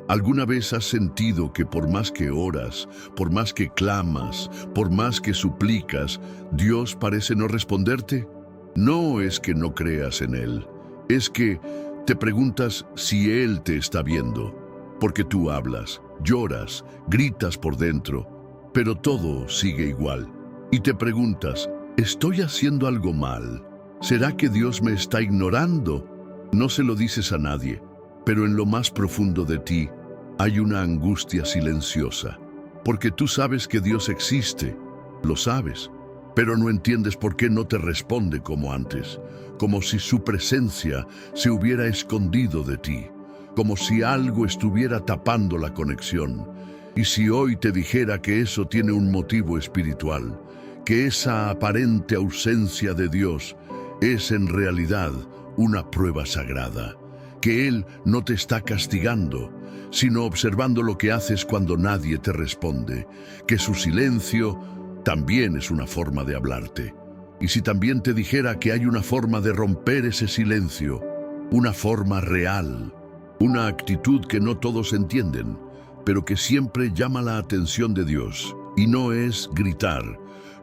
¿Alguna vez has sentido que por más que oras, por más que clamas, por más que suplicas, Dios parece no responderte? No es que no creas en Él, es que te preguntas si Él te está viendo, porque tú hablas, lloras, gritas por dentro, pero todo sigue igual. Y te preguntas, ¿estoy haciendo algo mal? ¿Será que Dios me está ignorando? No se lo dices a nadie, pero en lo más profundo de ti hay una angustia silenciosa, porque tú sabes que Dios existe, lo sabes, pero no entiendes por qué no te responde como antes, como si su presencia se hubiera escondido de ti, como si algo estuviera tapando la conexión. Y si hoy te dijera que eso tiene un motivo espiritual, que esa aparente ausencia de Dios es en realidad una prueba sagrada, que Él no te está castigando, sino observando lo que haces cuando nadie te responde, que su silencio también es una forma de hablarte. Y si también te dijera que hay una forma de romper ese silencio, una forma real, una actitud que no todos entienden, pero que siempre llama la atención de Dios, y no es gritar,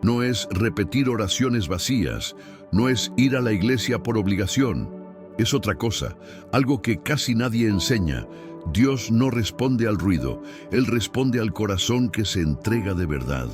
no es repetir oraciones vacías, no es ir a la iglesia por obligación. Es otra cosa, algo que casi nadie enseña. Dios no responde al ruido, Él responde al corazón que se entrega de verdad.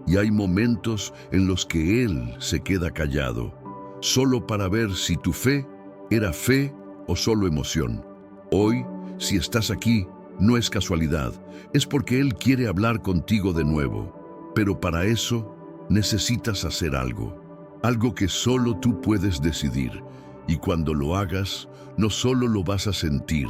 Y hay momentos en los que Él se queda callado, solo para ver si tu fe era fe o solo emoción. Hoy, si estás aquí, no es casualidad, es porque Él quiere hablar contigo de nuevo. Pero para eso necesitas hacer algo que solo tú puedes decidir. Y cuando lo hagas, no solo lo vas a sentir,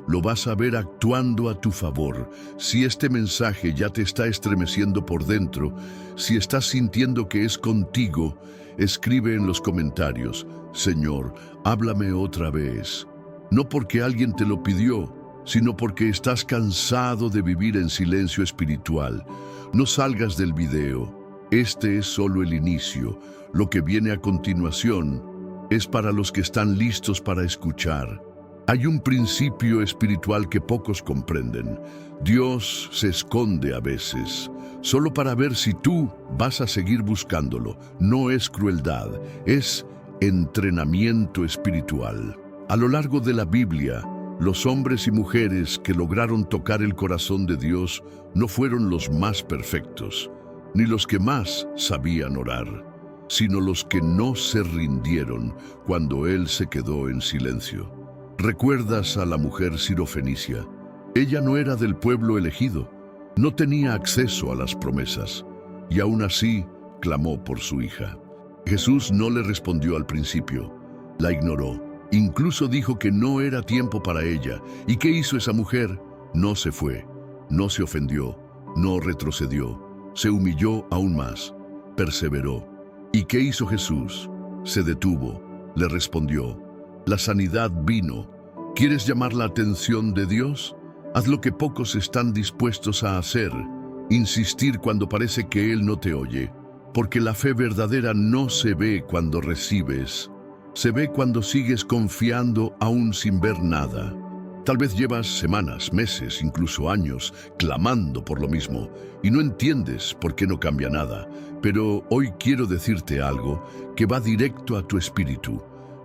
lo vas a ver actuando a tu favor. Si este mensaje ya te está estremeciendo por dentro, si estás sintiendo que es contigo, escribe en los comentarios, Señor, háblame otra vez. No porque alguien te lo pidió, sino porque estás cansado de vivir en silencio espiritual. No salgas del video. Este es solo el inicio. Lo que viene a continuación es para los que están listos para escuchar. Hay un principio espiritual que pocos comprenden. Dios se esconde a veces, solo para ver si tú vas a seguir buscándolo. No es crueldad, es entrenamiento espiritual. A lo largo de la Biblia, los hombres y mujeres que lograron tocar el corazón de Dios no fueron los más perfectos, ni los que más sabían orar, sino los que no se rindieron cuando Él se quedó en silencio. ¿Recuerdas a la mujer sirofenicia? Ella no era del pueblo elegido, no tenía acceso a las promesas, y aún así clamó por su hija. Jesús no le respondió al principio, la ignoró, incluso dijo que no era tiempo para ella. ¿Y qué hizo esa mujer? No se fue, no se ofendió, no retrocedió, se humilló aún más, perseveró. ¿Y qué hizo Jesús? Se detuvo, le respondió. La sanidad vino. ¿Quieres llamar la atención de Dios? Haz lo que pocos están dispuestos a hacer. Insistir cuando parece que Él no te oye. Porque la fe verdadera no se ve cuando recibes. Se ve cuando sigues confiando aún sin ver nada. Tal vez llevas semanas, meses, incluso años, clamando por lo mismo y no entiendes por qué no cambia nada. Pero hoy quiero decirte algo que va directo a tu espíritu.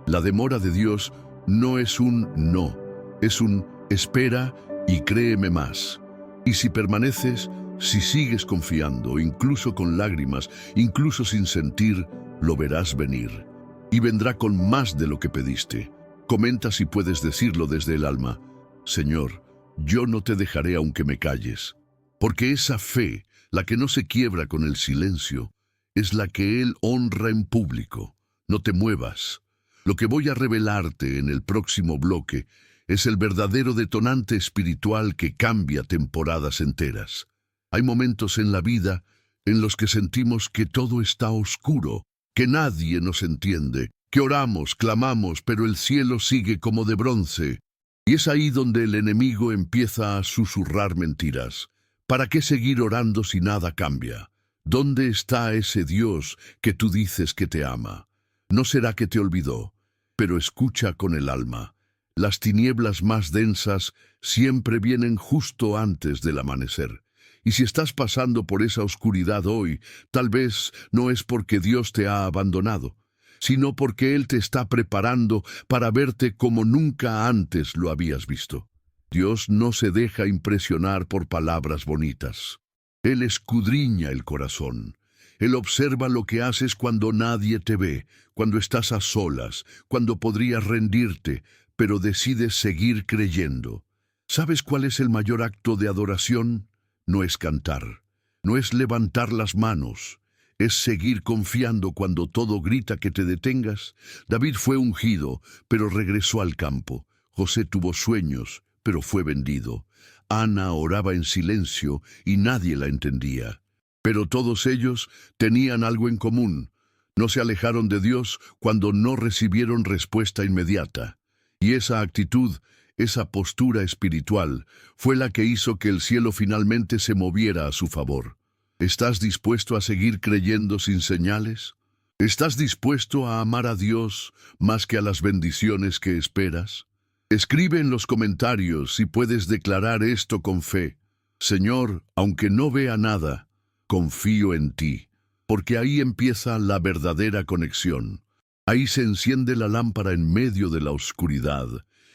La demora de Dios no es un no, es un espera y créeme más. Y si permaneces, si sigues confiando, incluso con lágrimas, incluso sin sentir, lo verás venir. Y vendrá con más de lo que pediste. Comenta si puedes decirlo desde el alma. Señor, yo no te dejaré aunque me calles, porque esa fe, la que no se quiebra con el silencio, es la que Él honra en público. No te muevas. Lo que voy a revelarte en el próximo bloque es el verdadero detonante espiritual que cambia temporadas enteras. Hay momentos en la vida en los que sentimos que todo está oscuro, que nadie nos entiende, que oramos, clamamos, pero el cielo sigue como de bronce. Y es ahí donde el enemigo empieza a susurrar mentiras. ¿Para qué seguir orando si nada cambia? ¿Dónde está ese Dios que tú dices que te ama? ¿No será que te olvidó? Pero escucha con el alma. Las tinieblas más densas siempre vienen justo antes del amanecer. Y si estás pasando por esa oscuridad hoy, tal vez no es porque Dios te ha abandonado, sino porque Él te está preparando para verte como nunca antes lo habías visto. Dios no se deja impresionar por palabras bonitas. Él escudriña el corazón. Él observa lo que haces cuando nadie te ve, cuando estás a solas, cuando podrías rendirte, pero decides seguir creyendo. ¿Sabes cuál es el mayor acto de adoración? No es cantar, no es levantar las manos, es seguir confiando cuando todo grita que te detengas. David fue ungido, pero regresó al campo. José tuvo sueños, pero fue vendido. Ana oraba en silencio y nadie la entendía. Pero todos ellos tenían algo en común. No se alejaron de Dios cuando no recibieron respuesta inmediata. Y esa actitud, esa postura espiritual, fue la que hizo que el cielo finalmente se moviera a su favor. ¿Estás dispuesto a seguir creyendo sin señales? ¿Estás dispuesto a amar a Dios más que a las bendiciones que esperas? Escribe en los comentarios si puedes declarar esto con fe. Señor, aunque no vea nada, confío en ti, porque ahí empieza la verdadera conexión. Ahí se enciende la lámpara en medio de la oscuridad.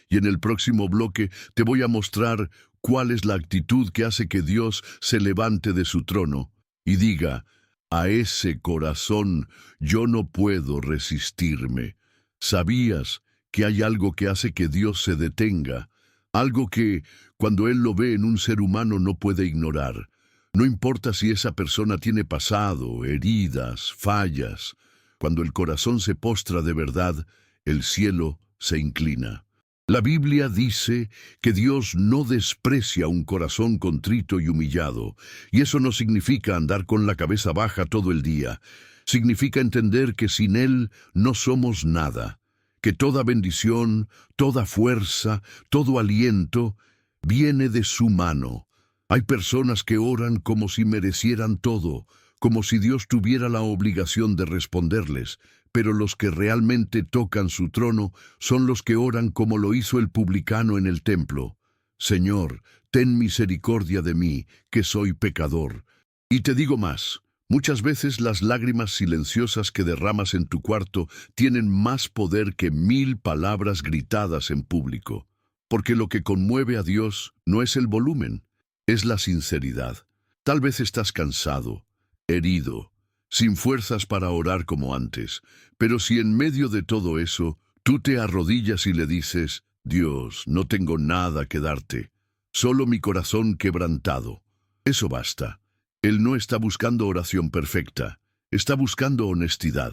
Y en el próximo bloque te voy a mostrar cuál es la actitud que hace que Dios se levante de su trono y diga: a ese corazón yo no puedo resistirme. ¿Sabías que hay algo que hace que Dios se detenga? Algo que, cuando Él lo ve en un ser humano, no puede ignorar. No importa si esa persona tiene pasado, heridas, fallas. Cuando el corazón se postra de verdad, el cielo se inclina. La Biblia dice que Dios no desprecia un corazón contrito y humillado, y eso no significa andar con la cabeza baja todo el día. Significa entender que sin Él no somos nada, que toda bendición, toda fuerza, todo aliento viene de su mano. Hay personas que oran como si merecieran todo, como si Dios tuviera la obligación de responderles, pero los que realmente tocan su trono son los que oran como lo hizo el publicano en el templo. Señor, ten misericordia de mí, que soy pecador. Y te digo más, muchas veces las lágrimas silenciosas que derramas en tu cuarto tienen más poder que 1000 palabras gritadas en público, porque lo que conmueve a Dios no es el volumen, es la sinceridad. Tal vez estás cansado, herido, sin fuerzas para orar como antes, pero si en medio de todo eso tú te arrodillas y le dices: Dios, no tengo nada que darte, solo mi corazón quebrantado, eso basta. Él no está buscando oración perfecta, está buscando honestidad.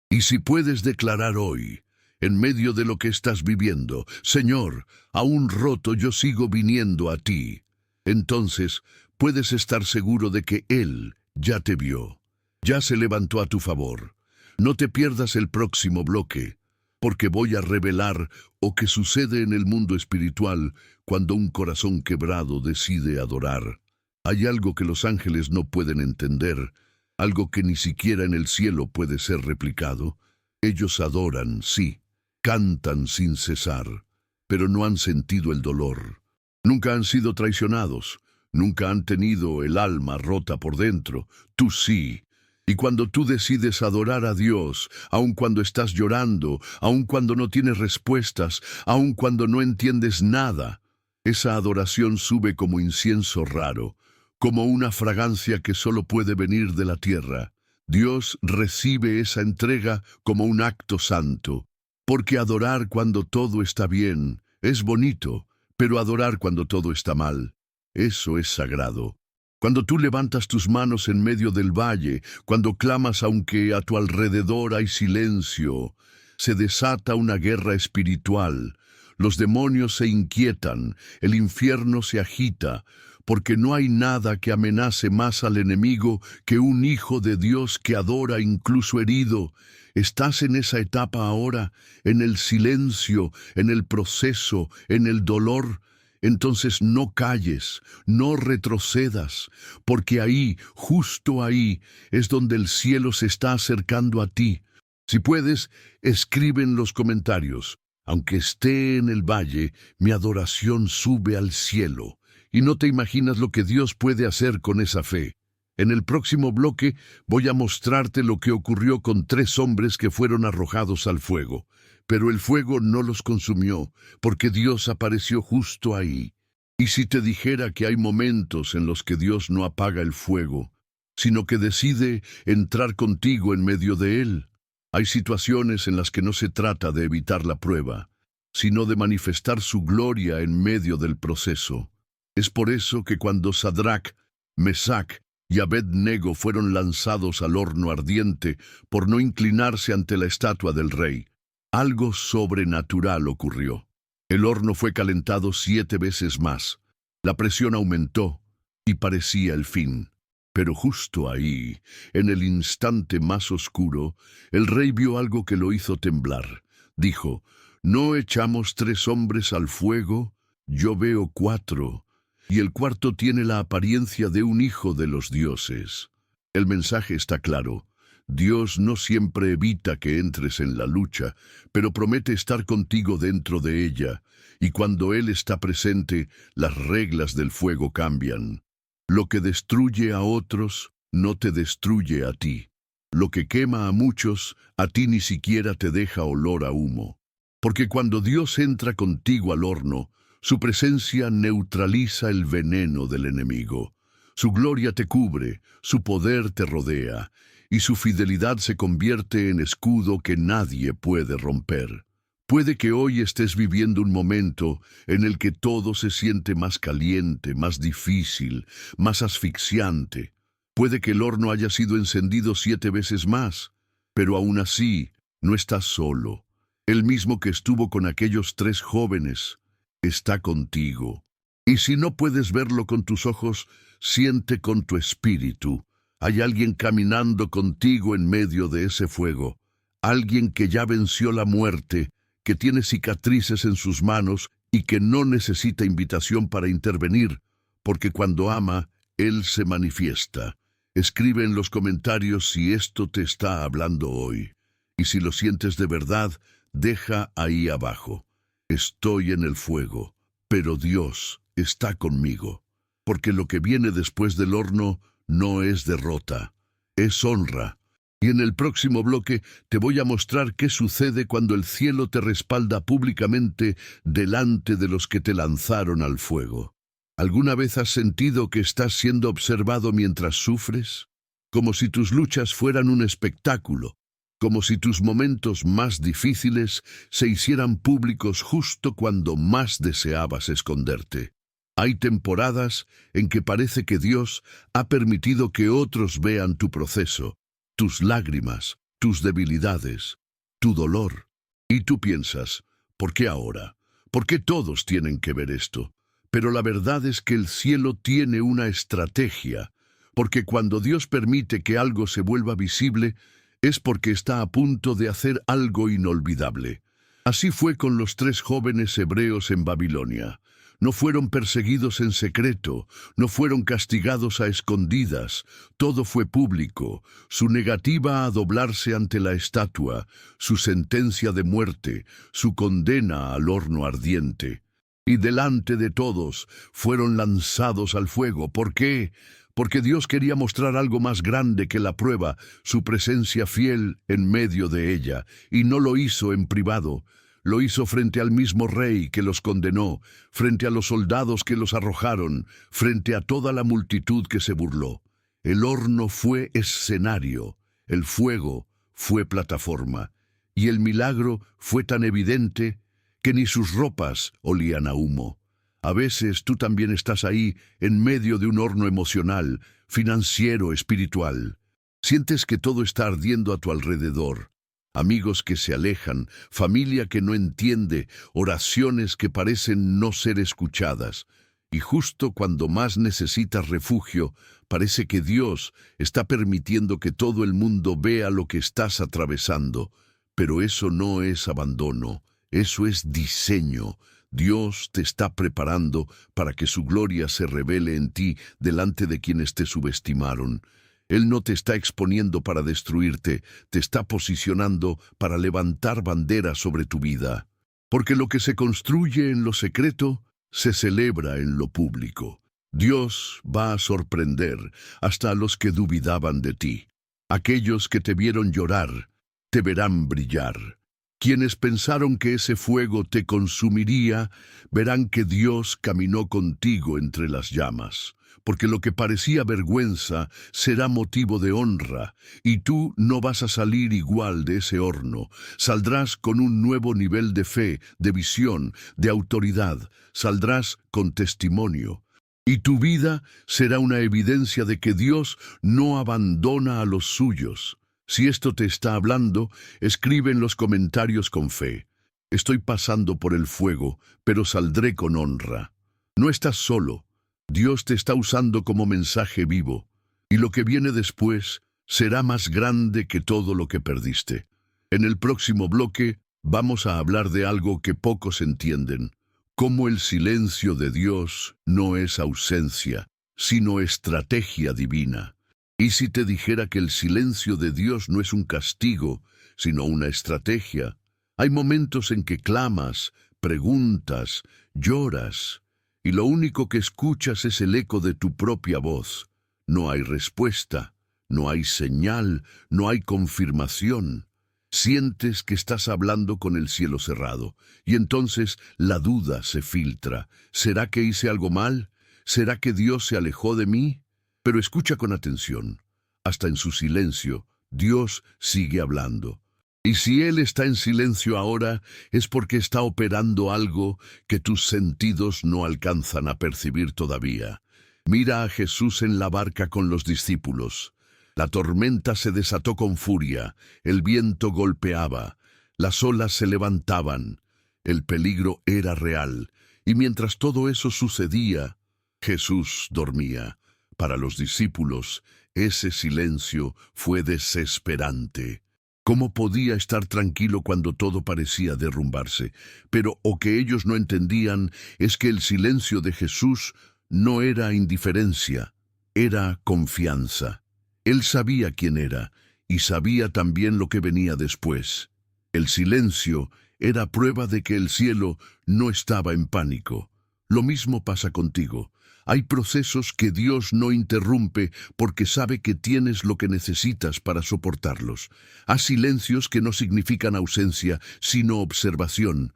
Y si puedes declarar hoy, en medio de lo que estás viviendo: Señor, aún roto yo sigo viniendo a ti, entonces puedes estar seguro de que Él ya te vio. Ya se levantó a tu favor. No te pierdas el próximo bloque, porque voy a revelar lo que sucede en el mundo espiritual cuando un corazón quebrado decide adorar. Hay algo que los ángeles no pueden entender, algo que ni siquiera en el cielo puede ser replicado. Ellos adoran, sí, cantan sin cesar, pero no han sentido el dolor. Nunca han sido traicionados, nunca han tenido el alma rota por dentro. Tú sí. Y cuando tú decides adorar a Dios, aun cuando estás llorando, aun cuando no tienes respuestas, aun cuando no entiendes nada, esa adoración sube como incienso raro, como una fragancia que solo puede venir de la tierra. Dios recibe esa entrega como un acto santo, porque adorar cuando todo está bien es bonito, pero adorar cuando todo está mal, eso es sagrado. Cuando tú levantas tus manos en medio del valle, cuando clamas aunque a tu alrededor hay silencio, se desata una guerra espiritual. Los demonios se inquietan, el infierno se agita, porque no hay nada que amenace más al enemigo que un hijo de Dios que adora incluso herido. ¿Estás en esa etapa ahora, en el silencio, en el proceso, en el dolor? Entonces no calles, no retrocedas, porque ahí, justo ahí, es donde el cielo se está acercando a ti. Si puedes, escribe en los comentarios: Aunque esté en el valle, mi adoración sube al cielo. Y no te imaginas lo que Dios puede hacer con esa fe. En el próximo bloque voy a mostrarte lo que ocurrió con 3 hombres que fueron arrojados al fuego. Pero el fuego no los consumió, porque Dios apareció justo ahí. Y si te dijera que hay momentos en los que Dios no apaga el fuego, sino que decide entrar contigo en medio de él. Hay situaciones en las que no se trata de evitar la prueba, sino de manifestar su gloria en medio del proceso. Es por eso que cuando Sadrac, Mesac y Abed-nego fueron lanzados al horno ardiente por no inclinarse ante la estatua del rey, algo sobrenatural ocurrió. El horno fue calentado 7 veces más. La presión aumentó y parecía el fin. Pero justo ahí, en el instante más oscuro, el rey vio algo que lo hizo temblar. Dijo: «¿No echamos 3 hombres al fuego? Yo veo 4, y el cuarto tiene la apariencia de un hijo de los dioses». El mensaje está claro. Dios no siempre evita que entres en la lucha, pero promete estar contigo dentro de ella, y cuando Él está presente, las reglas del fuego cambian. Lo que destruye a otros, no te destruye a ti. Lo que quema a muchos, a ti ni siquiera te deja olor a humo. Porque cuando Dios entra contigo al horno, su presencia neutraliza el veneno del enemigo. Su gloria te cubre, su poder te rodea, y su fidelidad se convierte en escudo que nadie puede romper. Puede que hoy estés viviendo un momento en el que todo se siente más caliente, más difícil, más asfixiante. Puede que el horno haya sido encendido 7 veces más, pero aún así no estás solo. El mismo que estuvo con aquellos 3 jóvenes está contigo. Y si no puedes verlo con tus ojos, siente con tu espíritu. Hay alguien caminando contigo en medio de ese fuego. Alguien que ya venció la muerte, que tiene cicatrices en sus manos y que no necesita invitación para intervenir, porque cuando ama, Él se manifiesta. Escribe en los comentarios si esto te está hablando hoy. Y si lo sientes de verdad, deja ahí abajo: «Estoy en el fuego, pero Dios está conmigo». Porque lo que viene después del horno no es derrota, es honra. Y en el próximo bloque te voy a mostrar qué sucede cuando el cielo te respalda públicamente delante de los que te lanzaron al fuego. ¿Alguna vez has sentido que estás siendo observado mientras sufres? Como si tus luchas fueran un espectáculo, como si tus momentos más difíciles se hicieran públicos justo cuando más deseabas esconderte. Hay temporadas en que parece que Dios ha permitido que otros vean tu proceso, tus lágrimas, tus debilidades, tu dolor. Y tú piensas: ¿por qué ahora? ¿Por qué todos tienen que ver esto? Pero la verdad es que el cielo tiene una estrategia, porque cuando Dios permite que algo se vuelva visible, es porque está a punto de hacer algo inolvidable. Así fue con los 3 jóvenes hebreos en Babilonia. No fueron perseguidos en secreto, no fueron castigados a escondidas, todo fue público. Su negativa a doblarse ante la estatua, su sentencia de muerte, su condena al horno ardiente. Y delante de todos fueron lanzados al fuego. ¿Por qué? Porque Dios quería mostrar algo más grande que la prueba, su presencia fiel en medio de ella, y no lo hizo en privado. Lo hizo frente al mismo rey que los condenó, frente a los soldados que los arrojaron, frente a toda la multitud que se burló. El horno fue escenario, el fuego fue plataforma, y el milagro fue tan evidente que ni sus ropas olían a humo. A veces tú también estás ahí, en medio de un horno emocional, financiero, espiritual. Sientes que todo está ardiendo a tu alrededor. Amigos que se alejan, familia que no entiende, oraciones que parecen no ser escuchadas. Y justo cuando más necesitas refugio, parece que Dios está permitiendo que todo el mundo vea lo que estás atravesando. Pero eso no es abandono, eso es diseño. Dios te está preparando para que su gloria se revele en ti delante de quienes te subestimaron. Él no te está exponiendo para destruirte, te está posicionando para levantar bandera sobre tu vida. Porque lo que se construye en lo secreto se celebra en lo público. Dios va a sorprender hasta a los que dudaban de ti. Aquellos que te vieron llorar, te verán brillar. Quienes pensaron que ese fuego te consumiría, verán que Dios caminó contigo entre las llamas. Porque lo que parecía vergüenza será motivo de honra, y tú no vas a salir igual de ese horno. Saldrás con un nuevo nivel de fe, de visión, de autoridad. Saldrás con testimonio. Y tu vida será una evidencia de que Dios no abandona a los suyos. Si esto te está hablando, escribe en los comentarios con fe. Estoy pasando por el fuego, pero saldré con honra. No estás solo. Dios te está usando como mensaje vivo, y lo que viene después será más grande que todo lo que perdiste. En el próximo bloque vamos a hablar de algo que pocos entienden, cómo el silencio de Dios no es ausencia, sino estrategia divina. Y si te dijera que el silencio de Dios no es un castigo, sino una estrategia, hay momentos en que clamas, preguntas, lloras, y lo único que escuchas es el eco de tu propia voz. No hay respuesta, no hay señal, no hay confirmación. Sientes que estás hablando con el cielo cerrado, y entonces la duda se filtra. ¿Será que hice algo mal? ¿Será que Dios se alejó de mí? Pero escucha con atención. Hasta en su silencio, Dios sigue hablando. Y si Él está en silencio ahora, es porque está operando algo que tus sentidos no alcanzan a percibir todavía. Mira a Jesús en la barca con los discípulos. La tormenta se desató con furia, el viento golpeaba, las olas se levantaban, el peligro era real, y mientras todo eso sucedía, Jesús dormía. Para los discípulos, ese silencio fue desesperante. ¿Cómo podía estar tranquilo cuando todo parecía derrumbarse? Pero lo que ellos no entendían es que el silencio de Jesús no era indiferencia, era confianza. Él sabía quién era y sabía también lo que venía después. El silencio era prueba de que el cielo no estaba en pánico. Lo mismo pasa contigo. Hay procesos que Dios no interrumpe porque sabe que tienes lo que necesitas para soportarlos. Hay silencios que no significan ausencia, sino observación.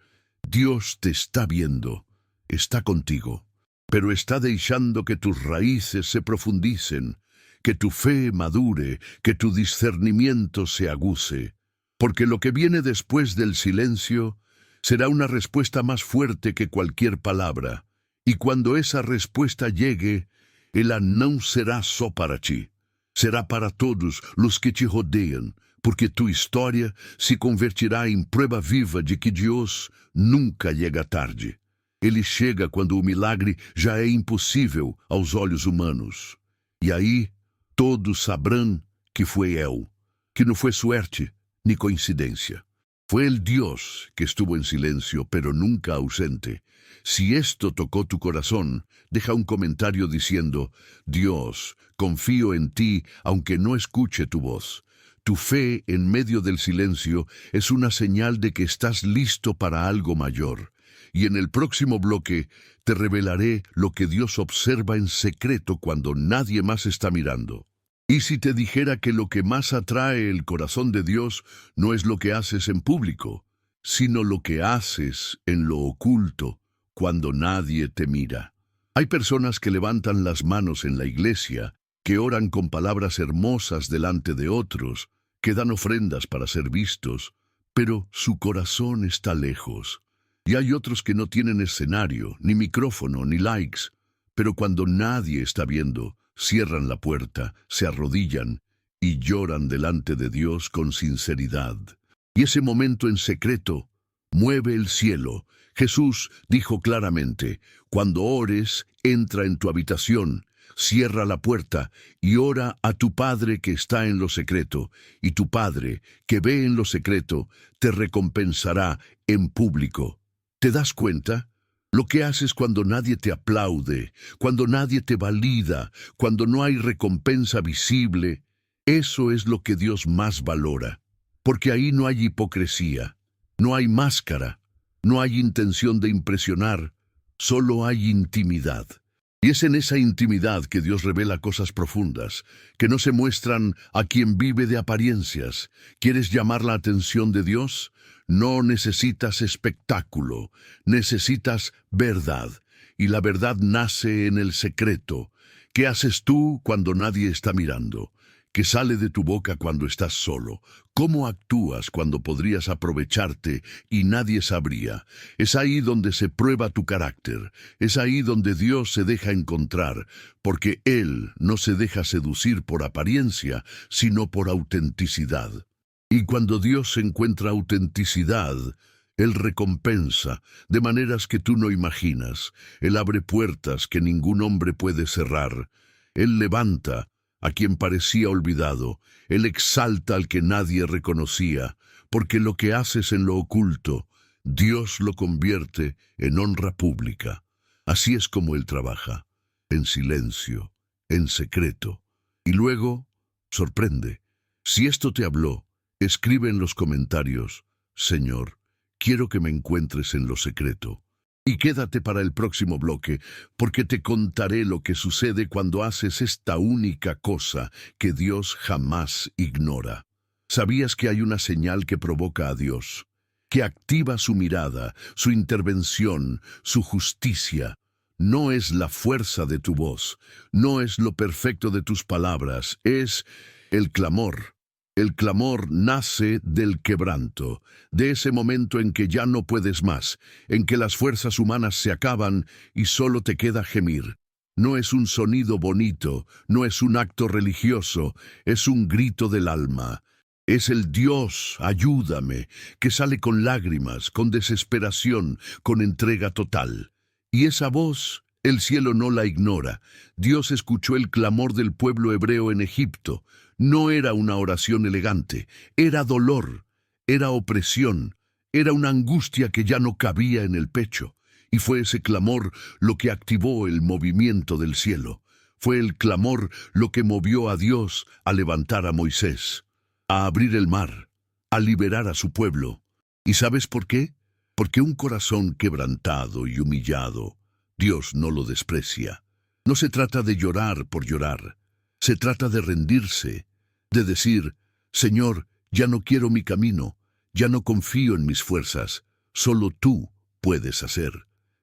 Dios te está viendo, está contigo, pero está dejando que tus raíces se profundicen, que tu fe madure, que tu discernimiento se aguce. Porque lo que viene después del silencio será una respuesta más fuerte que cualquier palabra. Y cuando esa respuesta llegue, ella no será solo para ti, será para todos los que te rodean, porque tu historia se convertirá en prueba viva de que Dios nunca llega tarde. Ele chega quando o milagre já é impossível aos olhos humanos. E aí, todos sabrán que foi Él, que não foi suerte ni coincidência. Fue el Dios que estuvo en silencio, pero nunca ausente. Si esto tocó tu corazón, deja un comentario diciendo: Dios, confío en ti aunque no escuche tu voz. Tu fe en medio del silencio es una señal de que estás listo para algo mayor. Y en el próximo bloque te revelaré lo que Dios observa en secreto cuando nadie más está mirando. Y si te dijera que lo que más atrae el corazón de Dios no es lo que haces en público, sino lo que haces en lo oculto, cuando nadie te mira. Hay personas que levantan las manos en la iglesia, que oran con palabras hermosas delante de otros, que dan ofrendas para ser vistos, pero su corazón está lejos. Y hay otros que no tienen escenario, ni micrófono, ni likes, pero cuando nadie está viendo, cierran la puerta, se arrodillan y lloran delante de Dios con sinceridad. Y ese momento en secreto mueve el cielo. Jesús dijo claramente: cuando ores, entra en tu habitación, cierra la puerta y ora a tu Padre que está en lo secreto, y tu Padre, que ve en lo secreto, te recompensará en público. ¿Te das cuenta? Lo que haces cuando nadie te aplaude, cuando nadie te valida, cuando no hay recompensa visible, eso es lo que Dios más valora. Porque ahí no hay hipocresía, no hay máscara, No hay intención de impresionar, solo hay intimidad. Y es en esa intimidad que Dios revela cosas profundas, que no se muestran a quien vive de apariencias. ¿Quieres llamar la atención de Dios? No necesitas espectáculo, necesitas verdad. Y la verdad nace en el secreto. ¿Qué haces tú cuando nadie está mirando? ¿Qué sale de tu boca cuando estás solo? ¿Cómo actúas cuando podrías aprovecharte y nadie sabría? Es ahí donde se prueba tu carácter. Es ahí donde Dios se deja encontrar, porque Él no se deja seducir por apariencia, sino por autenticidad. Y cuando Dios encuentra autenticidad, Él recompensa de maneras que tú no imaginas. Él abre puertas que ningún hombre puede cerrar. Él levanta a quien parecía olvidado. Él exalta al que nadie reconocía, porque lo que haces en lo oculto, Dios lo convierte en honra pública. Así es como Él trabaja, en silencio, en secreto. Y luego, sorprende. Si esto te habló, escribe en los comentarios: Señor, quiero que me encuentres en lo secreto. Y quédate para el próximo bloque, porque te contaré lo que sucede cuando haces esta única cosa que Dios jamás ignora. ¿Sabías que hay una señal que provoca a Dios, que activa su mirada, su intervención, su justicia? No es la fuerza de tu voz, no es lo perfecto de tus palabras, es el clamor. El clamor nace del quebranto, de ese momento en que ya no puedes más, en que las fuerzas humanas se acaban y solo te queda gemir. No es un sonido bonito, no es un acto religioso, es un grito del alma. Es el Dios, ayúdame, que sale con lágrimas, con desesperación, con entrega total. Y esa voz, el cielo no la ignora. Dios escuchó el clamor del pueblo hebreo en Egipto. No era una oración elegante, era dolor, era opresión, era una angustia que ya no cabía en el pecho. Y fue ese clamor lo que activó el movimiento del cielo. Fue el clamor lo que movió a Dios a levantar a Moisés, a abrir el mar, a liberar a su pueblo. ¿Y sabes por qué? Porque un corazón quebrantado y humillado, Dios no lo desprecia. No se trata de llorar por llorar. Se trata de rendirse, de decir: Señor, ya no quiero mi camino, ya no confío en mis fuerzas, solo tú puedes hacer.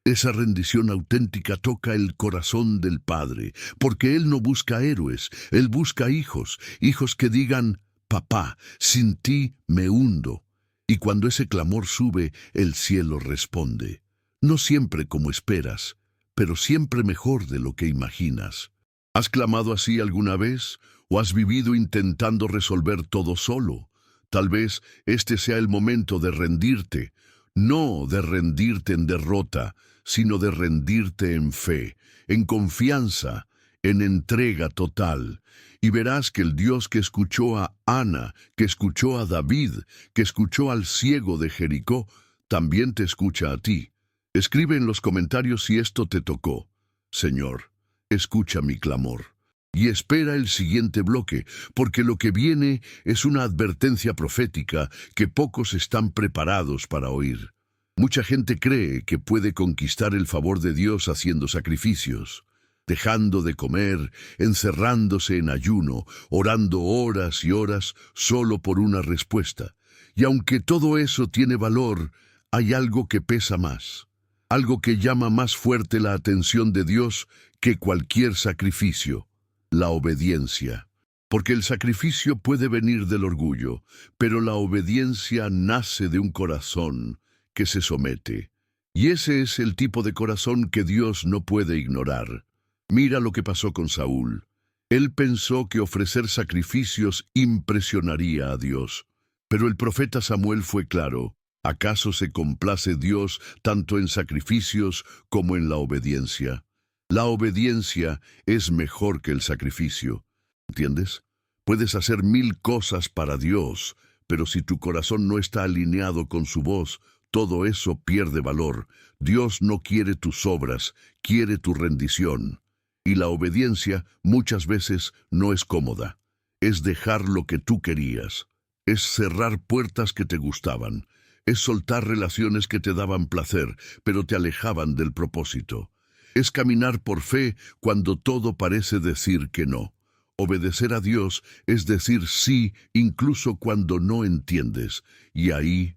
Esa rendición auténtica toca el corazón del Padre, porque Él no busca héroes, Él busca hijos, hijos que digan: Papá, sin ti me hundo. Y cuando ese clamor sube, el cielo responde. No siempre como esperas, pero siempre mejor de lo que imaginas. ¿Has clamado así alguna vez? ¿O has vivido intentando resolver todo solo? Tal vez este sea el momento de rendirte, no de rendirte en derrota, sino de rendirte en fe, en confianza, en entrega total. Y verás que el Dios que escuchó a Ana, que escuchó a David, que escuchó al ciego de Jericó, también te escucha a ti. Escribe en los comentarios si esto te tocó. Señor, escucha mi clamor. Y espera el siguiente bloque, porque lo que viene es una advertencia profética que pocos están preparados para oír. Mucha gente cree que puede conquistar el favor de Dios haciendo sacrificios, dejando de comer, encerrándose en ayuno, orando horas y horas solo por una respuesta. Y aunque todo eso tiene valor, hay algo que pesa más, algo que llama más fuerte la atención de Dios que cualquier sacrificio: la obediencia. Porque el sacrificio puede venir del orgullo, pero la obediencia nace de un corazón que se somete. Y ese es el tipo de corazón que Dios no puede ignorar. Mira lo que pasó con Saúl. Él pensó que ofrecer sacrificios impresionaría a Dios. Pero el profeta Samuel fue claro: ¿acaso se complace Dios tanto en sacrificios como en la obediencia? La obediencia es mejor que el sacrificio. ¿Entiendes? Puedes hacer 1000 cosas para Dios, pero si tu corazón no está alineado con su voz, todo eso pierde valor. Dios no quiere tus obras, quiere tu rendición. Y la obediencia muchas veces no es cómoda. Es dejar lo que tú querías. Es cerrar puertas que te gustaban. Es soltar relaciones que te daban placer, pero te alejaban del propósito. Es caminar por fe cuando todo parece decir que no. Obedecer a Dios es decir sí incluso cuando no entiendes. Y ahí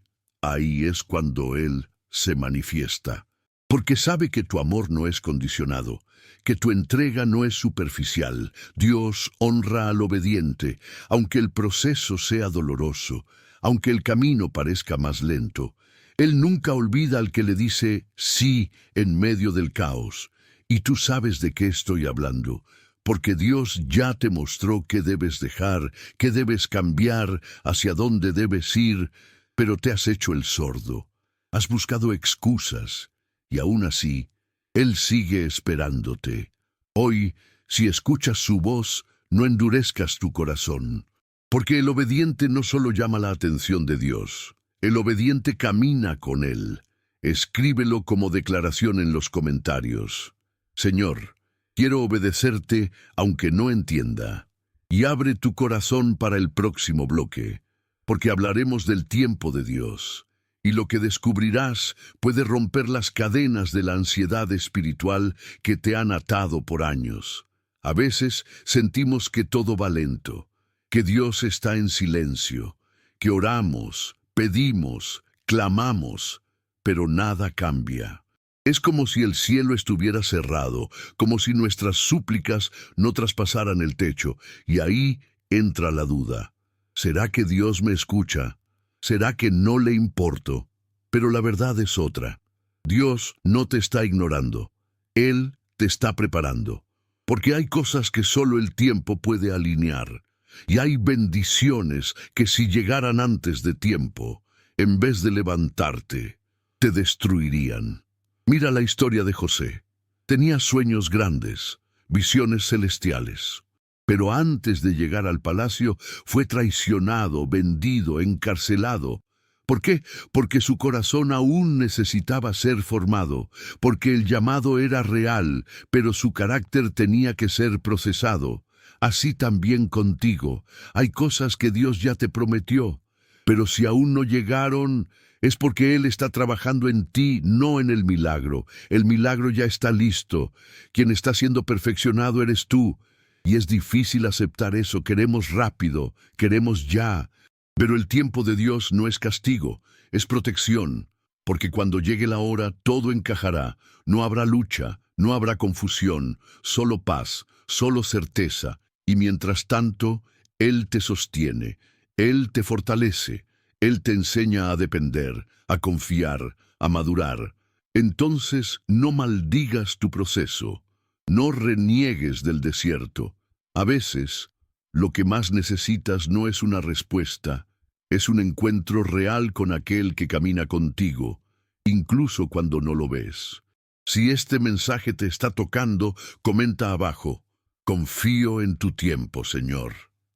es cuando Él se manifiesta. Porque sabe que tu amor no es condicionado, que tu entrega no es superficial. Dios honra al obediente, aunque el proceso sea doloroso, aunque el camino parezca más lento. Él nunca olvida al que le dice sí en medio del caos. Y tú sabes de qué estoy hablando, porque Dios ya te mostró qué debes dejar, qué debes cambiar, hacia dónde debes ir, pero te has hecho el sordo. Has buscado excusas, y aún así, Él sigue esperándote. Hoy, si escuchas su voz, no endurezcas tu corazón. Porque el obediente no solo llama la atención de Dios, el obediente camina con Él. Escríbelo como declaración en los comentarios. Señor, quiero obedecerte aunque no entienda. Y abre tu corazón para el próximo bloque, porque hablaremos del tiempo de Dios. Y lo que descubrirás puede romper las cadenas de la ansiedad espiritual que te han atado por años. A veces sentimos que todo va lento, que Dios está en silencio, que oramos, pedimos, clamamos, pero nada cambia. Es como si el cielo estuviera cerrado, como si nuestras súplicas no traspasaran el techo, y ahí entra la duda. ¿Será que Dios me escucha? ¿Será que no le importo? Pero la verdad es otra. Dios no te está ignorando. Él te está preparando. Porque hay cosas que solo el tiempo puede alinear. Y hay bendiciones que si llegaran antes de tiempo, en vez de levantarte, te destruirían. Mira la historia de José. Tenía sueños grandes, visiones celestiales. Pero antes de llegar al palacio, fue traicionado, vendido, encarcelado. ¿Por qué? Porque su corazón aún necesitaba ser formado, porque el llamado era real, pero su carácter tenía que ser procesado. Así también contigo. Hay cosas que Dios ya te prometió, pero si aún no llegaron, es porque Él está trabajando en ti, no en el milagro. El milagro ya está listo. Quien está siendo perfeccionado eres tú. Y es difícil aceptar eso. Queremos rápido, queremos ya. Pero el tiempo de Dios no es castigo, es protección. Porque cuando llegue la hora, todo encajará. No habrá lucha, no habrá confusión, solo paz, solo certeza. Y mientras tanto, Él te sostiene, Él te fortalece, Él te enseña a depender, a confiar, a madurar. Entonces, no maldigas tu proceso, no reniegues del desierto. A veces, lo que más necesitas no es una respuesta, es un encuentro real con aquel que camina contigo, incluso cuando no lo ves. Si este mensaje te está tocando, comenta abajo: confío en tu tiempo, Señor.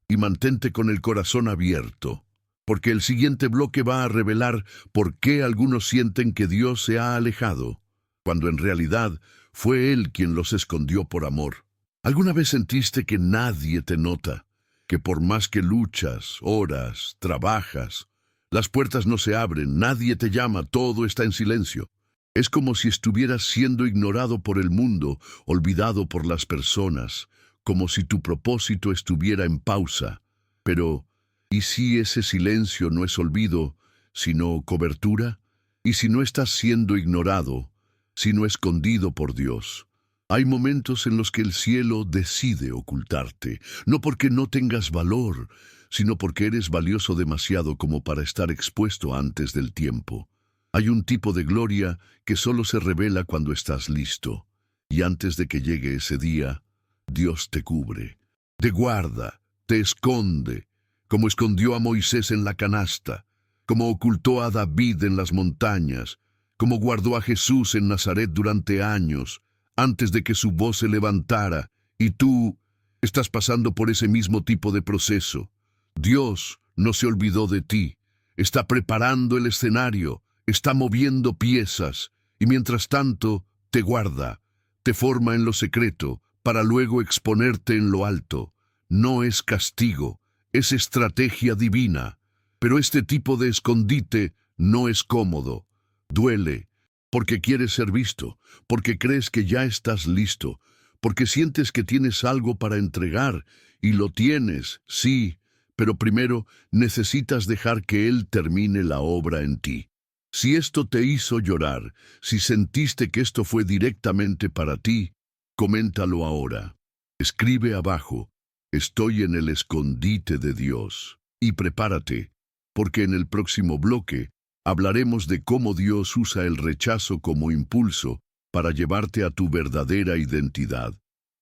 Y mantente con el corazón abierto, porque el siguiente bloque va a revelar por qué algunos sienten que Dios se ha alejado, cuando en realidad fue Él quien los escondió por amor. ¿Alguna vez sentiste que nadie te nota? Que por más que luchas, oras, trabajas, las puertas no se abren, nadie te llama, todo está en silencio. Es como si estuvieras siendo ignorado por el mundo, olvidado por las personas, como si tu propósito estuviera en pausa. Pero, ¿y si ese silencio no es olvido, sino cobertura? ¿Y si no estás siendo ignorado, sino escondido por Dios? Hay momentos en los que el cielo decide ocultarte, no porque no tengas valor, sino porque eres valioso demasiado como para estar expuesto antes del tiempo. Hay un tipo de gloria que solo se revela cuando estás listo, y antes de que llegue ese día, Dios te cubre, te guarda, te esconde, como escondió a Moisés en la canasta, como ocultó a David en las montañas, como guardó a Jesús en Nazaret durante años, antes de que su voz se levantara, y tú estás pasando por ese mismo tipo de proceso. Dios no se olvidó de ti, está preparando el escenario, está moviendo piezas, y mientras tanto te guarda, te forma en lo secreto, para luego exponerte en lo alto. No es castigo, es estrategia divina. Pero este tipo de escondite no es cómodo, duele, porque quieres ser visto, porque crees que ya estás listo, porque sientes que tienes algo para entregar, y lo tienes, sí, pero primero necesitas dejar que Él termine la obra en ti. Si esto te hizo llorar, si sentiste que esto fue directamente para ti, coméntalo ahora. Escribe abajo, estoy en el escondite de Dios. Y prepárate, porque en el próximo bloque hablaremos de cómo Dios usa el rechazo como impulso para llevarte a tu verdadera identidad.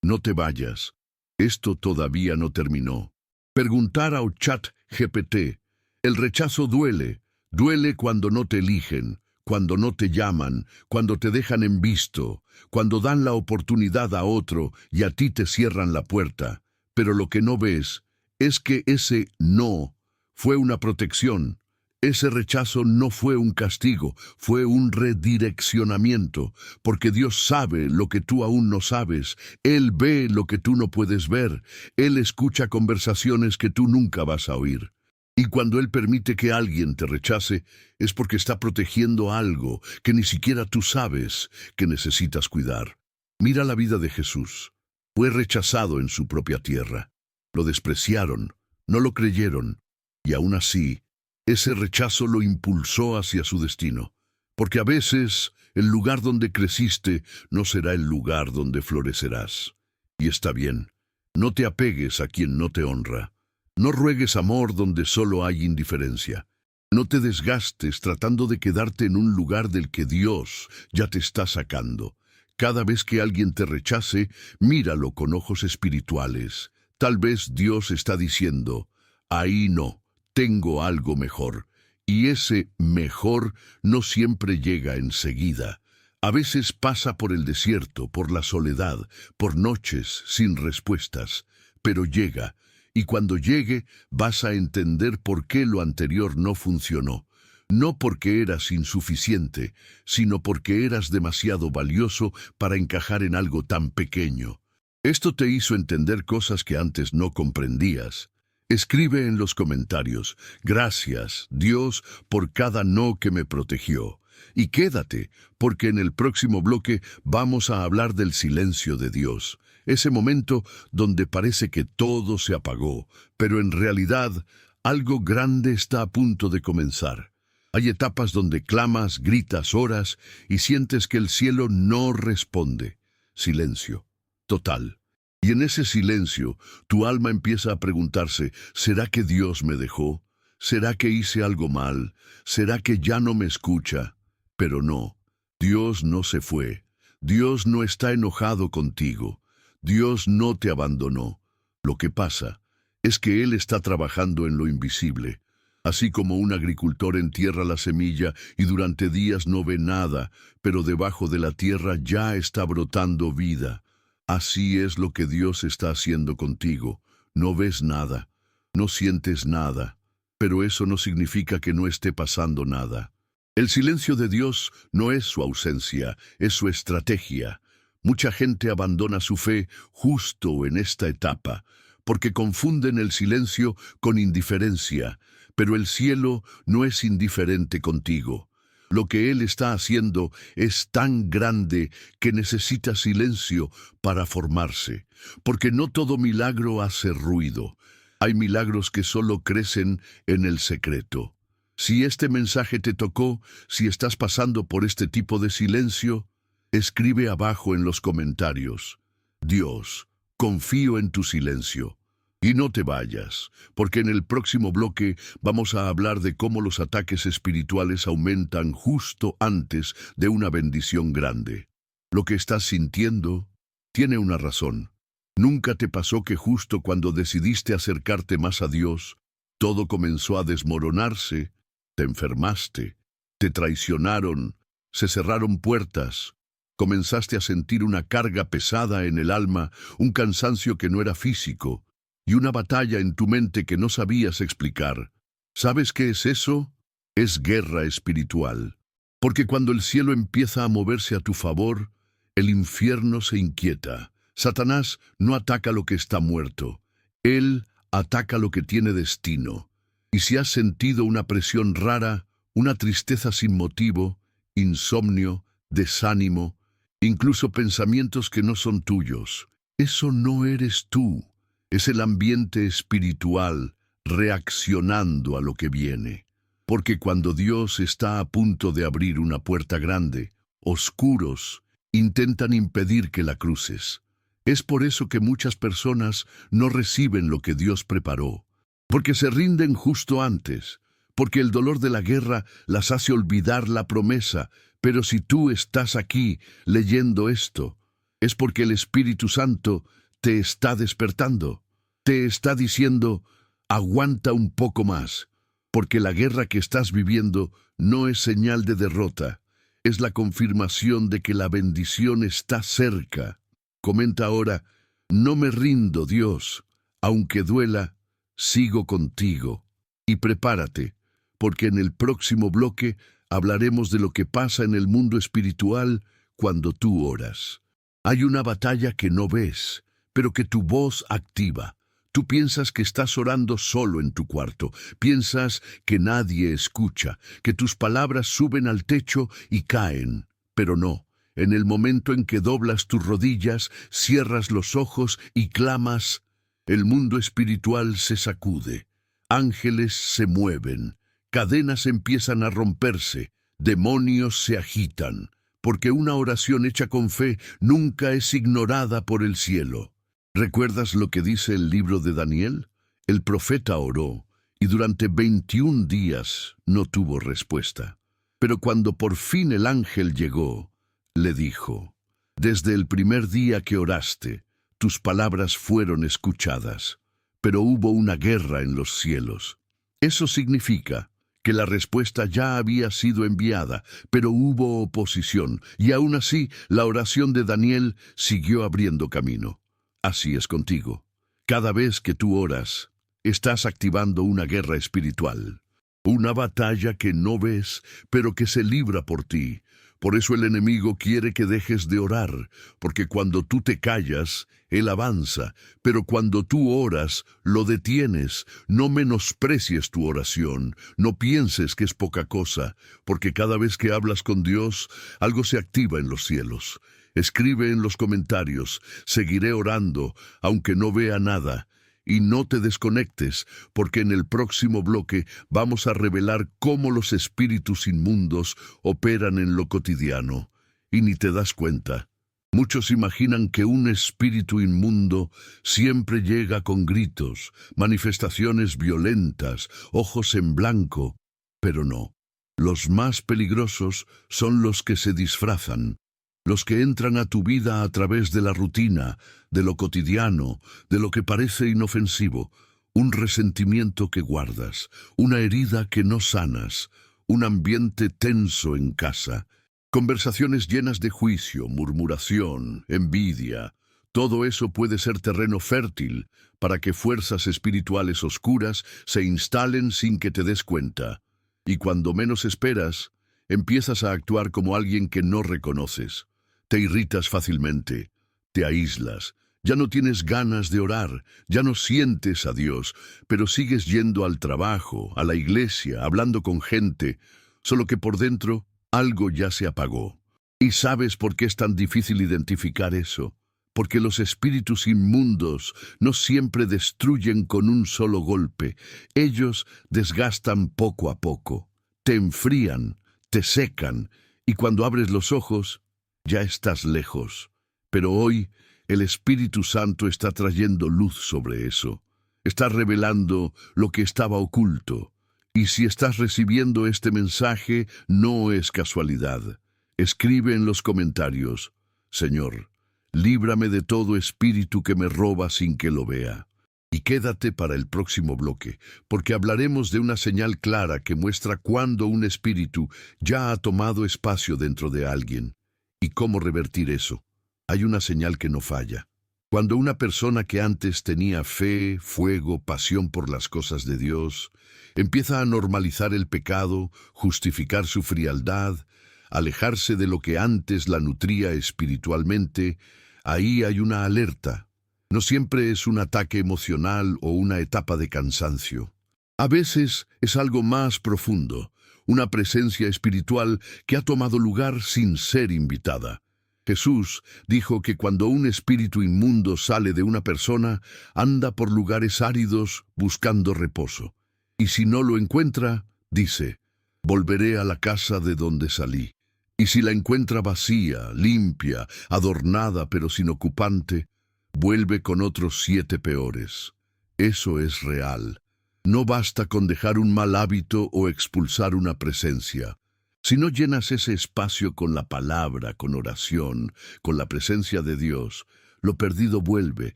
No te vayas. Esto todavía no terminó. Preguntar a ChatGPT. El rechazo duele. Duele cuando no te eligen, cuando no te llaman, cuando te dejan en visto, cuando dan la oportunidad a otro y a ti te cierran la puerta. Pero lo que no ves es que ese no fue una protección. Ese rechazo no fue un castigo, fue un redireccionamiento, porque Dios sabe lo que tú aún no sabes. Él ve lo que tú no puedes ver. Él escucha conversaciones que tú nunca vas a oír. Y cuando Él permite que alguien te rechace, es porque está protegiendo algo que ni siquiera tú sabes que necesitas cuidar. Mira la vida de Jesús. Fue rechazado en su propia tierra. Lo despreciaron, no lo creyeron, y aún así, ese rechazo lo impulsó hacia su destino. Porque a veces, el lugar donde creciste no será el lugar donde florecerás. Y está bien, no te apegues a quien no te honra. No ruegues amor donde solo hay indiferencia. No te desgastes tratando de quedarte en un lugar del que Dios ya te está sacando. Cada vez que alguien te rechace, míralo con ojos espirituales. Tal vez Dios está diciendo, ahí no, tengo algo mejor. Y ese mejor no siempre llega enseguida. A veces pasa por el desierto, por la soledad, por noches sin respuestas, pero llega. Y cuando llegue, vas a entender por qué lo anterior no funcionó. No porque eras insuficiente, sino porque eras demasiado valioso para encajar en algo tan pequeño. Esto te hizo entender cosas que antes no comprendías. Escribe en los comentarios, gracias, Dios, por cada no que me protegió. Y quédate, porque en el próximo bloque vamos a hablar del silencio de Dios. Ese momento donde parece que todo se apagó, pero en realidad algo grande está a punto de comenzar. Hay etapas donde clamas, gritas horas y sientes que el cielo no responde. Silencio, total. Y en ese silencio, tu alma empieza a preguntarse, ¿será que Dios me dejó? ¿Será que hice algo mal? ¿Será que ya no me escucha? Pero no, Dios no se fue. Dios no está enojado contigo. Dios no te abandonó. Lo que pasa es que Él está trabajando en lo invisible. Así como un agricultor entierra la semilla y durante días no ve nada, pero debajo de la tierra ya está brotando vida. Así es lo que Dios está haciendo contigo. No ves nada, no sientes nada, pero eso no significa que no esté pasando nada. El silencio de Dios no es su ausencia, es su estrategia. Mucha gente abandona su fe justo en esta etapa, porque confunden el silencio con indiferencia, pero el cielo no es indiferente contigo. Lo que Él está haciendo es tan grande que necesita silencio para formarse, porque no todo milagro hace ruido. Hay milagros que solo crecen en el secreto. Si este mensaje te tocó, si estás pasando por este tipo de silencio, escribe abajo en los comentarios, Dios, confío en tu silencio. Y no te vayas, porque en el próximo bloque vamos a hablar de cómo los ataques espirituales aumentan justo antes de una bendición grande. Lo que estás sintiendo tiene una razón. ¿Nunca te pasó que justo cuando decidiste acercarte más a Dios, todo comenzó a desmoronarse? Te enfermaste, te traicionaron, se cerraron puertas. Comenzaste a sentir una carga pesada en el alma, un cansancio que no era físico, y una batalla en tu mente que no sabías explicar. ¿Sabes qué es eso? Es guerra espiritual. Porque cuando el cielo empieza a moverse a tu favor, el infierno se inquieta. Satanás no ataca lo que está muerto. Él ataca lo que tiene destino. Y si has sentido una presión rara, una tristeza sin motivo, insomnio, desánimo, incluso pensamientos que no son tuyos. Eso no eres tú, es el ambiente espiritual reaccionando a lo que viene. Porque cuando Dios está a punto de abrir una puerta grande, oscuros intentan impedir que la cruces. Es por eso que muchas personas no reciben lo que Dios preparó, porque se rinden justo antes, porque el dolor de la guerra las hace olvidar la promesa. Pero si tú estás aquí leyendo esto, es porque el Espíritu Santo te está despertando, te está diciendo, aguanta un poco más, porque la guerra que estás viviendo no es señal de derrota, es la confirmación de que la bendición está cerca. Comenta ahora, no me rindo, Dios, aunque duela, sigo contigo. Y prepárate, porque en el próximo bloque hablaremos de lo que pasa en el mundo espiritual cuando tú oras. Hay una batalla que no ves, pero que tu voz activa. Tú piensas que estás orando solo en tu cuarto, piensas que nadie escucha, que tus palabras suben al techo y caen, pero no. En el momento en que doblas tus rodillas, cierras los ojos y clamas, el mundo espiritual se sacude, ángeles se mueven, cadenas empiezan a romperse, demonios se agitan, porque una oración hecha con fe nunca es ignorada por el cielo. ¿Recuerdas lo que dice el libro de Daniel? El profeta oró, y durante 21 días no tuvo respuesta. Pero cuando por fin el ángel llegó, le dijo, desde el primer día que oraste, tus palabras fueron escuchadas, pero hubo una guerra en los cielos. Eso significa que la respuesta ya había sido enviada, pero hubo oposición, y aún así la oración de Daniel siguió abriendo camino. Así es contigo. Cada vez que tú oras, estás activando una guerra espiritual, una batalla que no ves, pero que se libra por ti. Por eso el enemigo quiere que dejes de orar, porque cuando tú te callas, él avanza, pero cuando tú oras, lo detienes. No menosprecies tu oración, no pienses que es poca cosa, porque cada vez que hablas con Dios, algo se activa en los cielos. Escribe en los comentarios, seguiré orando, aunque no vea nada. Y no te desconectes, porque en el próximo bloque vamos a revelar cómo los espíritus inmundos operan en lo cotidiano. Y ni te das cuenta. Muchos imaginan que un espíritu inmundo siempre llega con gritos, manifestaciones violentas, ojos en blanco. Pero no. Los más peligrosos son los que se disfrazan. Los que entran a tu vida a través de la rutina, de lo cotidiano, de lo que parece inofensivo, un resentimiento que guardas, una herida que no sanas, un ambiente tenso en casa, conversaciones llenas de juicio, murmuración, envidia. Todo eso puede ser terreno fértil para que fuerzas espirituales oscuras se instalen sin que te des cuenta. Y cuando menos esperas, empiezas a actuar como alguien que no reconoces. Te irritas fácilmente, te aíslas, ya no tienes ganas de orar, ya no sientes a Dios, pero sigues yendo al trabajo, a la iglesia, hablando con gente, solo que por dentro algo ya se apagó. ¿Y sabes por qué es tan difícil identificar eso? Porque los espíritus inmundos no siempre destruyen con un solo golpe. Ellos desgastan poco a poco, te enfrían, te secan, y cuando abres los ojos, ya estás lejos. Pero hoy el Espíritu Santo está trayendo luz sobre eso. Está revelando lo que estaba oculto. Y si estás recibiendo este mensaje, no es casualidad. Escribe en los comentarios, Señor, líbrame de todo espíritu que me roba sin que lo vea. Y quédate para el próximo bloque, porque hablaremos de una señal clara que muestra cuándo un espíritu ya ha tomado espacio dentro de alguien. ¿Y cómo revertir eso? Hay una señal que no falla. Cuando una persona que antes tenía fe, fuego, pasión por las cosas de Dios, empieza a normalizar el pecado, justificar su frialdad, alejarse de lo que antes la nutría espiritualmente, ahí hay una alerta. No siempre es un ataque emocional o una etapa de cansancio. A veces es algo más profundo, una presencia espiritual que ha tomado lugar sin ser invitada. Jesús dijo que cuando un espíritu inmundo sale de una persona, anda por lugares áridos buscando reposo. Y si no lo encuentra, dice, volveré a la casa de donde salí. Y si la encuentra vacía, limpia, adornada pero sin ocupante, vuelve con otros 7 peores. Eso es real. No basta con dejar un mal hábito o expulsar una presencia. Si no llenas ese espacio con la palabra, con oración, con la presencia de Dios, lo perdido vuelve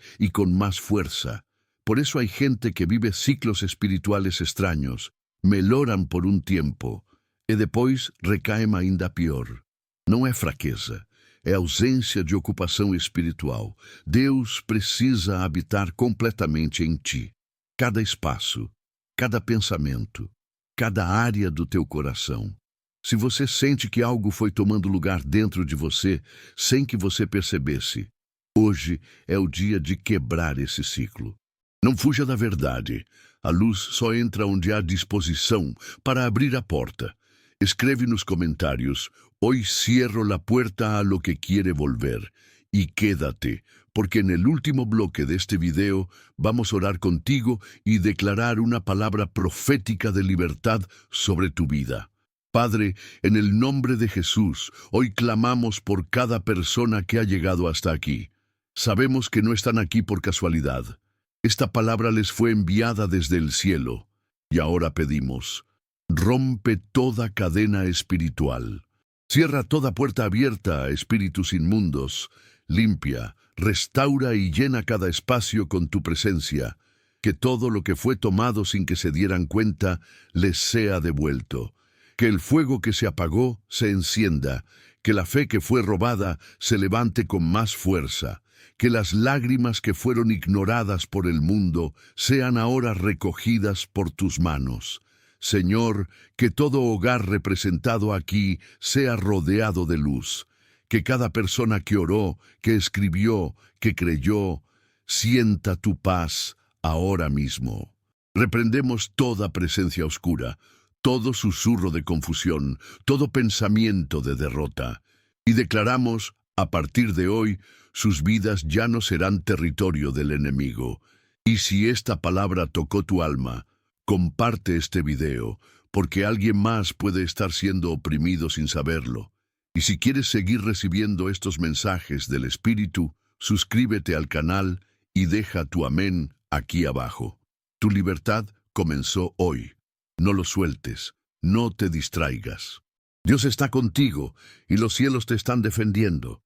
y con más fuerza. Por eso hay gente que vive ciclos espirituales extraños, meloran por un tempo, e depois recaem ainda pior. Não é fraqueza, é ausência de ocupação espiritual. Deus precisa habitar completamente em ti. Cada espaço, cada pensamento, cada área do teu coração. Se você sente que algo foi tomando lugar dentro de você, sem que você percebesse, hoje é o dia de quebrar esse ciclo. Não fuja da verdade. A luz só entra onde há disposição para abrir a porta. Escreve nos comentários, hoy cierro la puerta a lo que quiere volver. Y quédate, porque en el último bloque de este video vamos a orar contigo y declarar una palabra profética de libertad sobre tu vida. Padre, en el nombre de Jesús, hoy clamamos por cada persona que ha llegado hasta aquí. Sabemos que no están aquí por casualidad. Esta palabra les fue enviada desde el cielo. Y ahora pedimos, rompe toda cadena espiritual. Cierra toda puerta abierta a espíritus inmundos. Limpia, restaura y llena cada espacio con tu presencia. Que todo lo que fue tomado sin que se dieran cuenta les sea devuelto. Que el fuego que se apagó se encienda, que la fe que fue robada se levante con más fuerza, que las lágrimas que fueron ignoradas por el mundo sean ahora recogidas por tus manos. Señor, que todo hogar representado aquí sea rodeado de luz, que cada persona que oró, que escribió, que creyó, sienta tu paz ahora mismo. Reprendemos toda presencia oscura, todo susurro de confusión, todo pensamiento de derrota, y declaramos, a partir de hoy, sus vidas ya no serán territorio del enemigo. Y si esta palabra tocó tu alma, comparte este video, porque alguien más puede estar siendo oprimido sin saberlo. Y si quieres seguir recibiendo estos mensajes del Espíritu, suscríbete al canal y deja tu amén aquí abajo. Tu libertad comenzó hoy. No lo sueltes, no te distraigas. Dios está contigo y los cielos te están defendiendo.